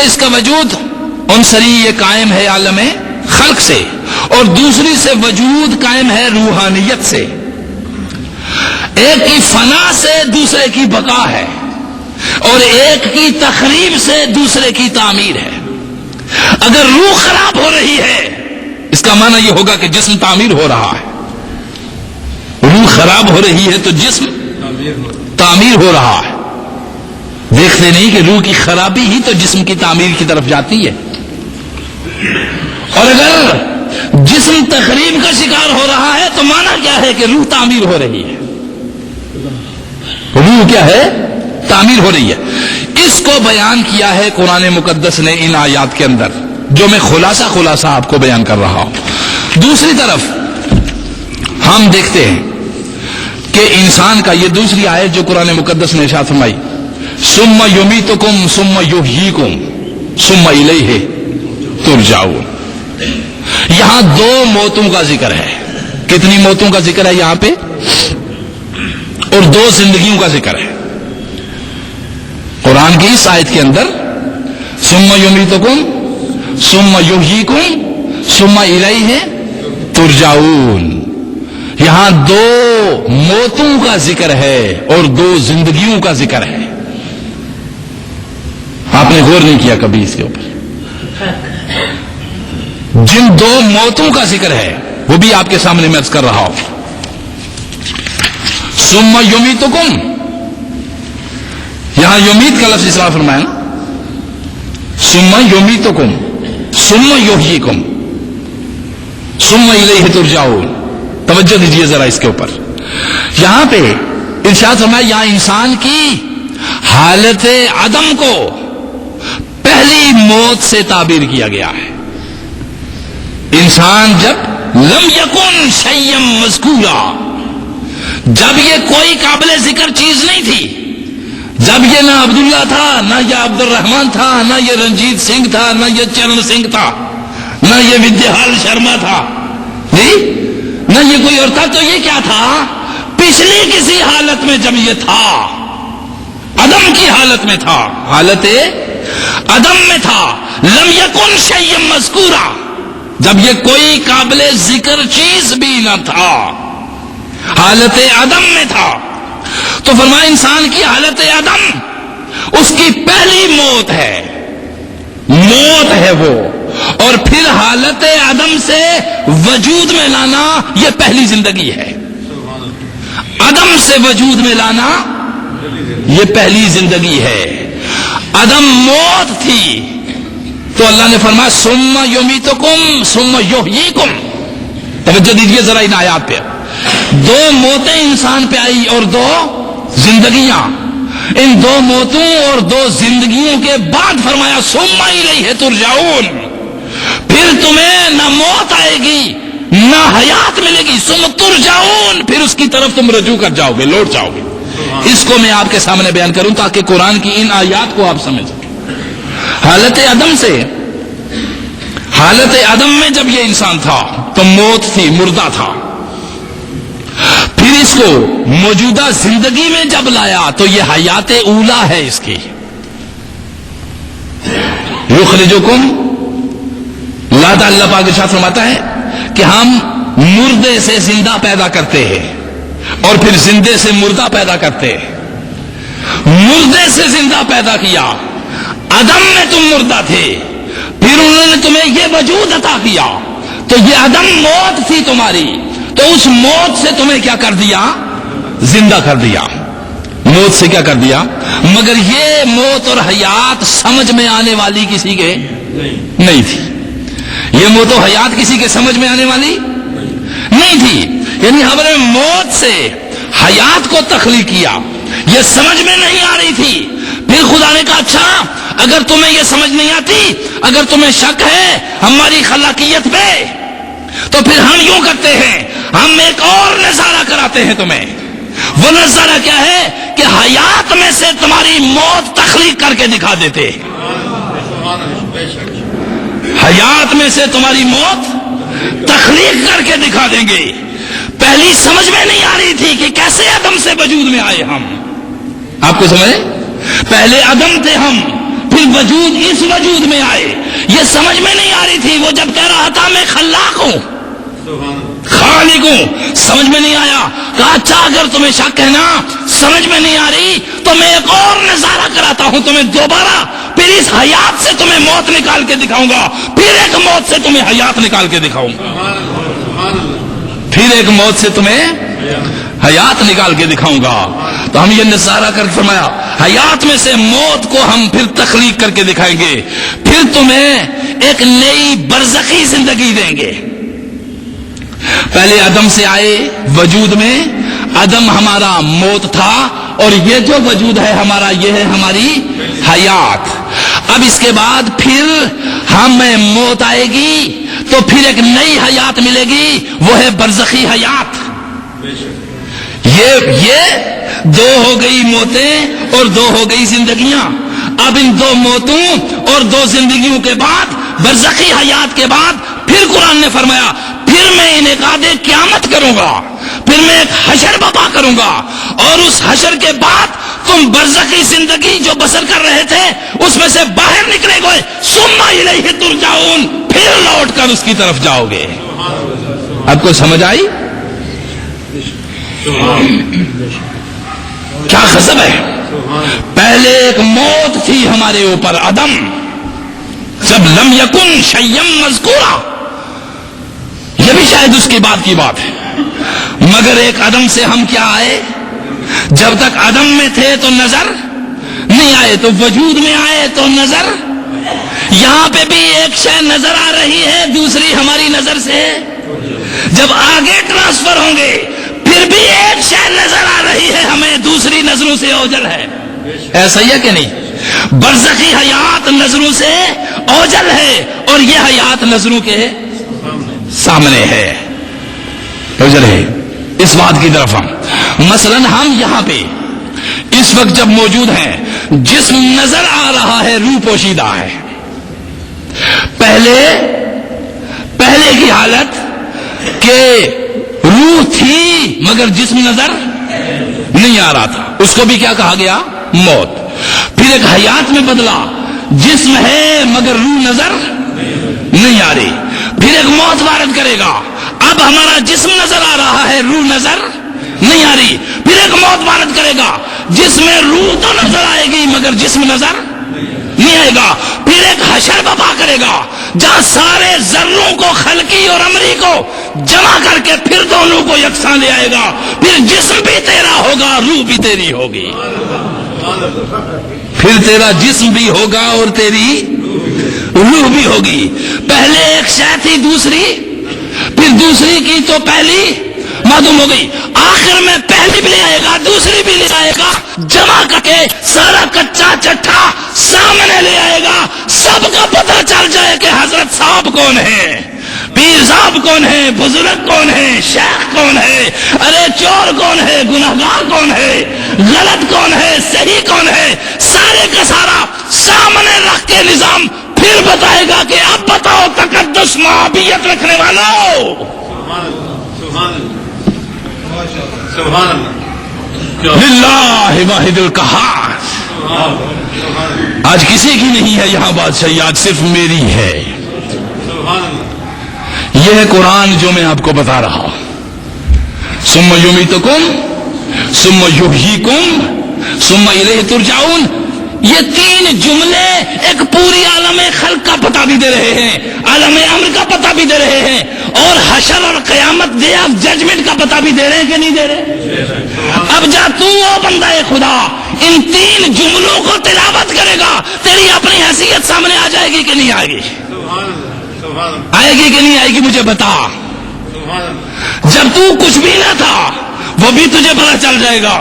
سے اس کا وجود عنصری یہ قائم ہے عالم خلق سے، اور دوسری سے وجود قائم ہے روحانیت سے. ایک کی فنا سے دوسرے کی بقا ہے، اور ایک کی تخریب سے دوسرے کی تعمیر ہے. اگر روح خراب ہو رہی ہے اس کا معنی یہ ہوگا کہ جسم تعمیر ہو رہا ہے. روح خراب ہو رہی ہے تو جسم تعمیر ہو رہا ہے. دیکھتے نہیں کہ روح کی خرابی ہی تو جسم کی تعمیر کی طرف جاتی ہے. اور اگر جسم تخریب کا شکار ہو رہا ہے تو معنی کیا ہے کہ روح تعمیر ہو رہی ہے. روح کیا ہے؟ تعمیر ہو رہی ہے. اس کو بیان کیا ہے قرآن مقدس نے ان آیات کے اندر، جو میں خلاصہ آپ کو بیان کر رہا ہوں. دوسری طرف ہم دیکھتے ہیں کہ انسان کا، یہ دوسری آیت جو قرآن مقدس نے ارشاد فرمائی، ثم یمیتکم ثم یحییکم ثم الیہ ترجعون. یہاں دو موتوں کا ذکر ہے. کتنی موتوں کا ذکر ہے یہاں پہ؟ اور دو زندگیوں کا ذکر ہے قرآن کی اس آیت کے اندر. ثم یمیتکم ثم یحییکم ثم الیہ ترجعون. یہاں دو موتوں کا ذکر ہے اور دو زندگیوں کا ذکر ہے. آپ نے غور نہیں کیا کبھی اس کے اوپر؟ جن دو موتوں کا ذکر ہے وہ بھی آپ کے سامنے میں عرض کر رہا ہوں. ثم یمیتکم، یہاں یمیت کا لفظ استعمال فرمایا نا. ثم یمیتکم ثم یحییکم ثم الیہ ترجعون. توجہ دیجیے ذرا اس کے اوپر. یہاں پہ ارشاد فرمایا یہاں انسان کی حالت عدم کو پہلی موت سے تعبیر کیا گیا ہے. انسان جب لم یکن شیئا مذکورا، جب یہ کوئی قابل ذکر چیز نہیں تھی، جب یہ نہ عبداللہ تھا، نہ یہ عبد الرحمان تھا، نہ یہ رنجیت سنگھ تھا، نہ یہ چرن سنگھ تھا، نہ یہ ودیال شرما تھا، نہ یہ کوئی اور تھا، تو یہ کیا تھا؟ پچھلی کسی حالت میں جب یہ تھا، عدم کی حالت میں تھا، حالت عدم میں تھا. لم یکن شیئا مذکورا، جب یہ کوئی قابل ذکر چیز بھی نہ تھا، حالت عدم میں تھا. تو فرمایا انسان کی حالت عدم اس کی پہلی موت ہے، موت ہے وہ. اور پھر حالت عدم سے وجود میں لانا یہ پہلی زندگی ہے. عدم سے وجود میں لانا یہ پہلی زندگی ہے. عدم موت تھی تو اللہ نے فرمایا ثم یمیتکم ثم یحییکم. توجہ دیجیے ذرا ان آیات پہ. دو موتیں انسان پہ آئی اور دو زندگیاں. ان دو موتوں اور دو زندگیوں کے بعد فرمایا ثم الیہ ترجعون. پھر تمہیں نہ موت آئے گی نہ حیات ملے گی. ثم ترجعون، پھر اس کی طرف تم رجوع کر جاؤ گے، لوٹ جاؤ گے. اس کو میں آپ کے سامنے بیان کروں تاکہ قرآن کی ان آیات کو آپ سمجھ سکیں. حالت عدم سے، حالت عدم میں جب یہ انسان تھا تو موت تھی، مردہ تھا. پھر اس کو موجودہ زندگی میں جب لایا تو یہ حیات اولا ہے اس کی. یخرجکم، اللہ تعالیٰ پاک ارشاد فرماتا ہے کہ ہم مردے سے زندہ پیدا کرتے ہیں اور پھر زندے سے مردہ پیدا کرتے ہیں. مردے سے زندہ پیدا کیا، عدم میں تم مردہ تھے، پھر انہوں نے تمہیں یہ وجود عطا کیا. تو یہ عدم موت تھی تمہاری، تو اس موت سے تمہیں کیا کر دیا؟ زندہ کر دیا. موت سے کیا کر دیا؟ مگر یہ موت اور حیات سمجھ میں آنے والی کسی کے نہیں تھی. یہ موت و حیات کسی کے سمجھ میں آنے والی نہیں تھی. یعنی ہم نے موت سے حیات کو تخلیق کیا، یہ سمجھ میں نہیں آ رہی تھی. پھر خدا نے کہا اچھا اگر تمہیں یہ سمجھ نہیں آتی، اگر تمہیں شک ہے ہماری خلاقیت پہ، تو پھر ہم یوں کرتے ہیں، ہم ایک اور نظارہ کراتے ہیں تمہیں. وہ نظارہ کیا ہے کہ حیات میں سے تمہاری موت تخلیق کر کے دکھا دیتے. حیات میں سے تمہاری موت تخلیق کر کے دکھا دیں گے. پہلی سمجھ میں نہیں آ رہی تھی کہ کیسے عدم سے وجود میں آئے ہم. آپ کو سمجھے؟ پہلے عدم تھے ہم، پھر وجود اس وجود میں آئے. یہ سمجھ میں نہیں آ رہی تھی وہ جب کہہ رہا تھا میں خلاق ہوں خالق ہوں, سمجھ میں نہیں آیا. کہا اچھا اگر تمہیں شک ہے نا, سمجھ میں نہیں آ رہی تو میں ایک اور نظارہ کراتا ہوں تمہیں دوبارہ, پھر اس حیات سے تمہیں موت نکال کے دکھاؤں گا, پھر ایک موت سے تمہیں حیات نکال کے دکھاؤں گا, پھر ایک موت سے تمہیں حیات نکال کے دکھاؤں گا. تو ہم یہ نظارہ کر فرمایا حیات میں سے موت کو ہم پھر تخلیق کر کے دکھائیں گے, پھر تمہیں ایک نئی برزخی زندگی دیں گے. پہلے عدم سے آئے وجود میں, عدم ہمارا موت تھا اور یہ جو وجود ہے ہمارا یہ ہے ہماری حیات. اب اس کے بعد پھر ہمیں موت آئے گی تو پھر ایک نئی حیات ملے گی, وہ ہے برزخی حیات. یہ دو ہو گئی موتیں اور دو ہو گئی زندگیاں. اب ان دو موتوں اور دو زندگیوں کے بعد برزخی حیات کے بعد پھر قرآن نے فرمایا پھر میں انعقاد قیامت کروں گا, پھر میں ایک حشر برپا کروں گا, اور اس حشر کے بعد تم برزخی زندگی جو بسر کر رہے تھے اس میں سے باہر نکلے گئے, ثم الیہ ترجعون, پھر لوٹ کر اس کی طرف جاؤ گے. آپ کو سمجھ آئی کیا غضب ہے؟ پہلے ایک موت تھی ہمارے اوپر عدم, جب لم یکن شیئا مذکورا, یہ بھی شاید اس کی بات ہے, مگر ایک عدم سے ہم کیا آئے, جب تک عدم میں تھے تو نظر نہیں آئے, تو وجود میں آئے تو نظر. یہاں پہ بھی ایک شے نظر آ رہی ہے دوسری ہماری نظر سے, جب آگے ٹرانسفر ہوں گے پھر بھی ایک شے نظر آ رہی ہے ہمیں دوسری نظروں سے اوجل ہے. ایسا ہی ہے کہ نہیں؟ برزخی حیات نظروں سے اوجل ہے اور یہ حیات نظروں کے سامنے ہے, اوجل ہے. اس بات کی طرف مثلا ہم یہاں پہ اس وقت جب موجود ہیں, جسم نظر آ رہا ہے, روح پوشیدہ ہے. پہلے کی حالت کہ روح تھی مگر جسم نظر نہیں آ رہا تھا, اس کو بھی کیا کہا گیا, موت. پھر ایک حیات میں بدلا, جسم ہے مگر روح نظر نہیں آ رہی, پھر ایک موت وارد کرے گا. اب ہمارا جسم نظر آ رہا ہے, روح نظر نہیں آ رہی, پھر ایک موت وارد کرے گا, جس میں روح تو نظر آئے گی مگر جسم نظر نہیں آئے گا. پھر ایک حشر برپا کرے گا جہاں سارے ذروں کو, خلقی اور امری کو جمع کر کے پھر دونوں کو یکساں لے آئے گا. پھر جسم بھی تیرا ہوگا, روح بھی تیری ہوگی, پھر تیرا جسم بھی ہوگا اور تیری روح بھی ہوگی. پہلے ایک شے تھی دوسری, پھر دوسری کی تو پہلی معلوم ہو گئی, آخر میں پہلی بھی لے آئے گا دوسری بھی لے آئے گا, جمع کر کے سارا کچا چٹھا سامنے لے آئے گا. سب کا پتہ چل جائے کہ حضرت صاحب کون ہے, پیر صاحب کون ہے, بزرگ کون ہے, شیخ کون ہے, ارے چور کون ہے, گنہگار کون ہے, غلط کون ہے, صحیح کون ہے, سارے کا سارا سامنے رکھ کے نظام پھر بتائے گا کہ اب بتاؤ تقدس معابیت رکھنے والوں, للہ واحد القہار. آج کسی کی نہیں ہے یہاں بادشاہی, آج صرف میری ہے. یہ ہے قرآن جو میں آپ کو بتا رہا ہوں. ثم یمیتکم ثم یحییکم ثم الیہ ترجعون. یہ تین جملے ایک پوری عالم خلق کا پتہ بھی دے رہے ہیں, عالم امر کا پتہ بھی دے رہے ہیں, اور حشر اور قیامت ڈے آف ججمنٹ کا پتہ بھی دے رہے ہیں کہ نہیں دے رہے. اب جا تو وہ بندہ خدا ان تین جملوں کو تلاوت کرے گا, تیری اپنی حیثیت سامنے آ جائے گی کہ نہیں آئے گی, آئے گی کہ نہیں آئے گی, مجھے بتا. جب تو کچھ بھی نہ تھا وہ بھی تجھے پتہ چل جائے گا,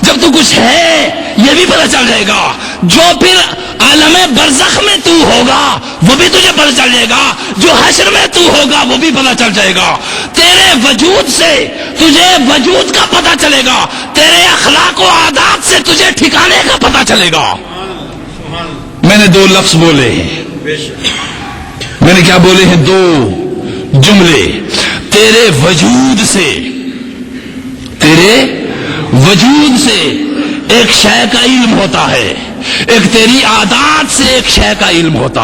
جب تو کچھ ہے یہ بھی پتہ چل جائے گا, جو پھر عالم برزخ میں تو ہوگا وہ بھی تجھے پتہ چل جائے گا, جو حشر میں تو ہوگا وہ بھی پتہ چل جائے گا. تیرے وجود سے تجھے وجود کا پتہ چلے گا, تیرے اخلاق و عادات سے تجھے ٹھکانے کا پتہ چلے گا. میں نے دو لفظ بولے ہیں, میں نے کیا بولے ہیں, دو جملے. تیرے وجود سے, تیرے وجود سے ایک شے کا علم ہوتا ہے, ایک تیری عادات سے ایک شے کا علم ہوتا